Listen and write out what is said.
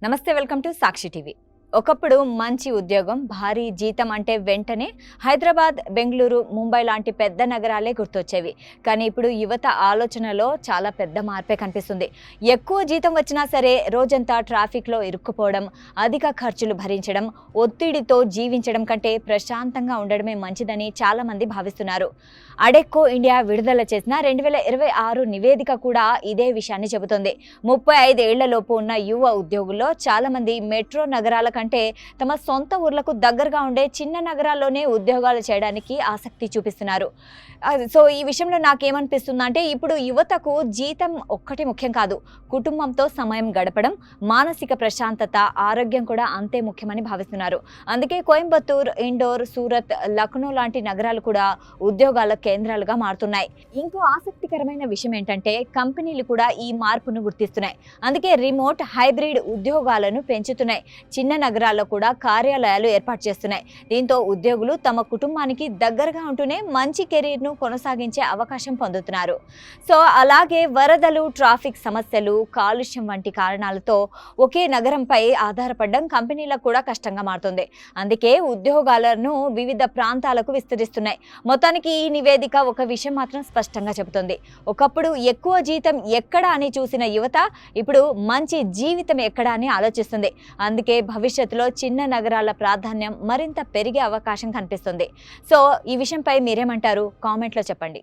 నమస్తే, welcome to Sakshi TV. ఒకప్పుడు మంచి ఉద్యోగం, భారీ జీతం అంటే వెంటనే హైదరాబాద్, బెంగళూరు, ముంబై లాంటి పెద్ద నగరాలే గుర్తొచ్చేవి. కానీ ఇప్పుడు యువత ఆలోచనలో చాలా పెద్ద మార్పే కనిపిస్తుంది. ఎక్కువ జీతం వచ్చినా సరే రోజంతా ట్రాఫిక్లో ఇరుక్కుపోవడం, అధిక ఖర్చులు భరించడం, ఒత్తిడితో జీవించడం కంటే ప్రశాంతంగా ఉండడమే మంచిదని చాలామంది భావిస్తున్నారు. అడెక్కో ఇండియా విడుదల చేసిన 2026 నివేదిక కూడా ఇదే విషయాన్ని చెబుతోంది. 35 ఏళ్లలోపు ఉన్న యువ ఉద్యోగుల్లో చాలామంది మెట్రో నగరాల కంటే తమ సొంత ఊర్లకు దగ్గరగా ఉండే చిన్న నగరాల్లోనే ఉద్యోగాలు చేయడానికి ఆసక్తి చూపిస్తున్నారు. సో ఈ విషయంలో నాకేమనిపిస్తుందంటే, ఇప్పుడు యువతకు జీతం ఒక్కటి ముఖ్యం కాదు, కుటుంబంతో సమయం గడపడం, మానసిక ప్రశాంతత, ఆరోగ్యం కూడా అంతే ముఖ్యమని భావిస్తున్నారు. అందుకే కోయంబత్తూర్, ఇండోర్, సూరత్, లక్నో లాంటి నగరాలు కూడా ఉద్యోగాల కేంద్రాలుగా మారుతున్నాయి. ఇంకో ఆసక్తికరమైన విషయం ఏంటంటే, కంపెనీలు కూడా ఈ మార్పును గుర్తిస్తున్నాయి. అందుకే రిమోట్, హైబ్రిడ్ ఉద్యోగాలను పెంచుతున్నాయి. చిన్న నగరాల్లో కూడా కార్యాలయాలు ఏర్పాటు చేస్తున్నాయి. దీంతో ఉద్యోగులు తమ కుటుంబానికి దగ్గరగా ఉంటూనే మంచి కెరీర్ను కొనసాగించే అవకాశం పొందుతున్నారు. సో అలాగే వరదలు, ట్రాఫిక్ సమస్యలు, కాలుష్యం వంటి కారణాలతో ఒకే నగరంపై ఆధారపడడం కంపెనీలకు కూడా కష్టంగా మారుతుంది. అందుకే ఉద్యోగాలను వివిధ ప్రాంతాలకు విస్తరిస్తున్నాయి. మొత్తానికి ఈ నివేదిక ఒక విషయం మాత్రం స్పష్టంగా చెబుతుంది. ఒకప్పుడు ఎక్కువ జీతం ఎక్కడ అని చూసిన యువత ఇప్పుడు మంచి జీవితం ఎక్కడ అని ఆలోచిస్తుంది. అందుకే భవిష్యత్తులో చిన్న నగరాల ప్రాధాన్యం మరింత పెరిగే అవకాశం కనిపిస్తుంది. సో ఈ విషయంపై మీరేమంటారు? కామెంట్లో చెప్పండి.